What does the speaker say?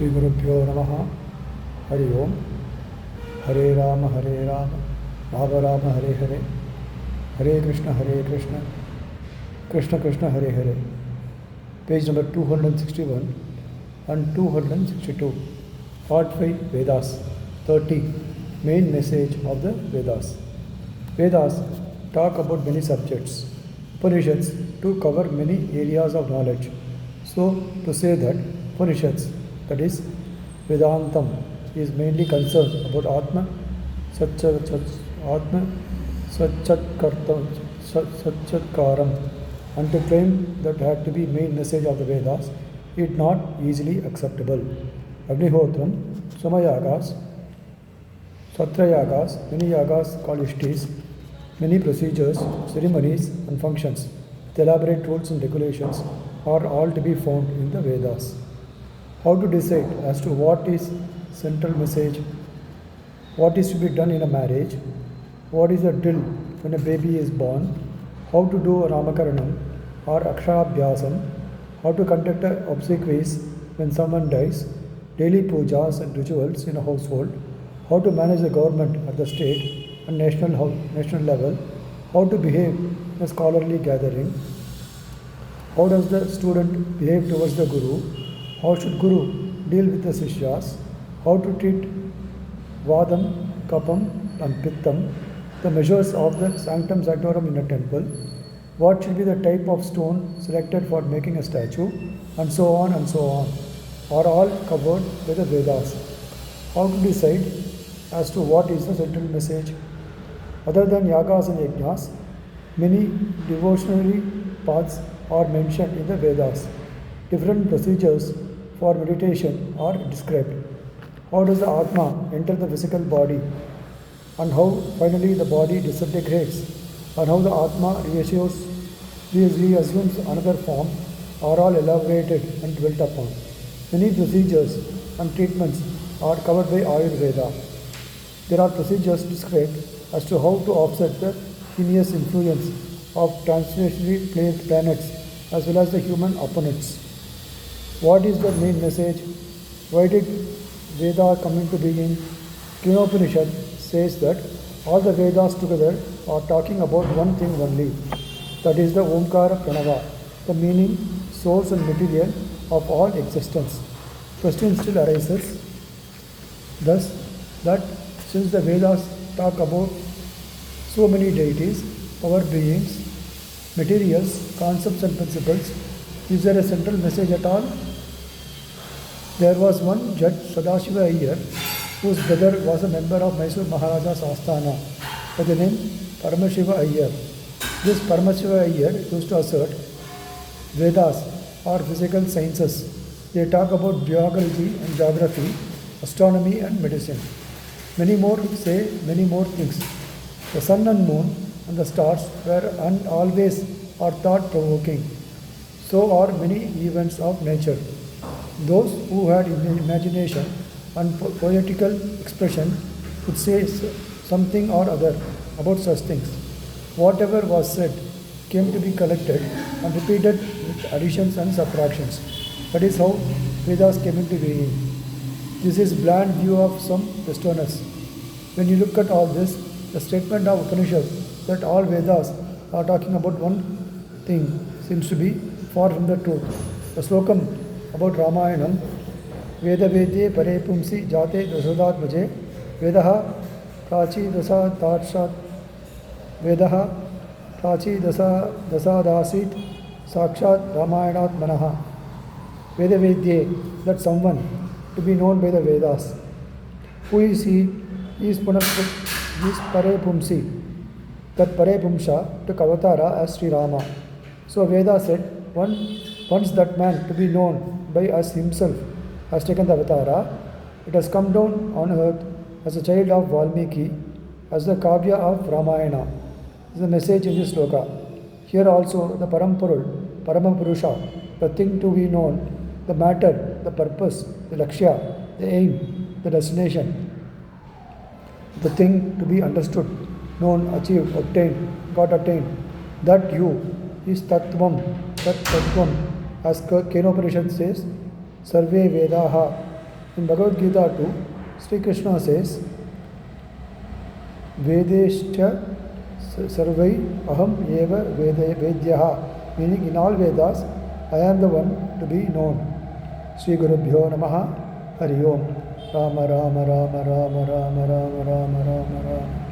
Shri Gurubhyo Namaha. Hari Om. Hare Rama, Rama Rama, Hare Hare. Hare Krishna, Krishna Krishna, Hare Hare. Page number 261 and 262. Part 5 Vedas. 30. Main message of the Vedas. Vedas talk about many subjects. Upanishads to cover many areas of knowledge. So, to say that Upanishads, that is Vedantam, is mainly concerned about Atma, Satchatkaram, and to claim that had to be main message of the Vedas is not easily acceptable. Agnihotram, Samayagas, Satrayagas, many yagas called ishtis, many procedures, ceremonies and functions with elaborate rules and regulations are all to be found in the Vedas. How to decide as to what is central message, what is to be done in a marriage, what is the drill when a baby is born, how to do a Ramakaranam or Aksharabhyasam, how to conduct obsequies when someone dies, daily pujas and rituals in a household, how to manage the government at the state and national level, how to behave in a scholarly gathering, how does the student behave towards the Guru, how should Guru deal with the Sishyas, how to treat Vadam, Kapam and Pittam, the measures of the Sanctum Sanctorum in a temple, what should be the type of stone selected for making a statue, and so on, are all covered by the Vedas. How to decide as to what is the central message? Other than yagas and yajnas, many devotional paths are mentioned in the Vedas. Different procedures for meditation are described. How does the Atma enter the physical body, and how finally the body disintegrates, and how the Atma reassumes another form are all elaborated and dwelt upon. Many procedures and treatments are covered by Ayurveda. There are procedures described as to how to offset the heinous influence of translationary planets as well as the human opponents. What is the main message? Why did Veda come into being? Upanishad says that all the Vedas together are talking about one thing only, that is the Omkara Pranava, the meaning, source and material of all existence. Question still arises, thus, that since the Vedas talk about so many deities, power beings, materials, concepts and principles, is there a central message at all? There was one judge, Sadashiva Iyer, whose brother was a member of Mysore Maharaja's Asthana by the name Paramashiva Iyer. This Paramashiva Iyer used to assert Vedas or physical sciences. They talk about biology and geography, astronomy and medicine. Many more things. The sun and moon and the stars were always are thought-provoking. So are many events of nature. Those who had imagination and poetical expression could say something or other about such things. Whatever was said came to be collected and repeated with additions and subtractions. That is how Vedas came into being. This is bland view of some Westerners. When you look at all this, the statement of Upanishad that all Vedas are talking about one thing seems to be far from the truth. The slokam about Ramayanam, Veda Vedye Pare Pumsi Jate Dasadatmaje, Vedaha Prachi Dasadarshat, Vedaha Prachi Dasadasit Sakshat Ramayanat Manaha. Veda Vedye, that someone to be known by the Vedas. Who is he? He is Pare Pumsi, that Pare Pumsha took avatara as Sri Rama. So Veda said, once that man to be known by us himself has taken the avatara, it has come down on earth as a child of Valmiki, as the Kavya of Ramayana. This is the message in this sloka. Here also the Paramapurusha, the thing to be known, the matter, the purpose, the lakshya, the aim, the destination, the thing to be understood, known, achieved, obtained, got attained, that you is Tattvam, as Kenopanishad says, Sarve Vedaha In Bhagavad Gita too, Sri Krishna says, Vedeshcha sarvai aham eva vedyaha, meaning in all Vedas, I am the one to be known. Sri Gurubhyo Namaha Hari Om. Rama Rama Rama Rama Rama Rama Rama Rama Rama.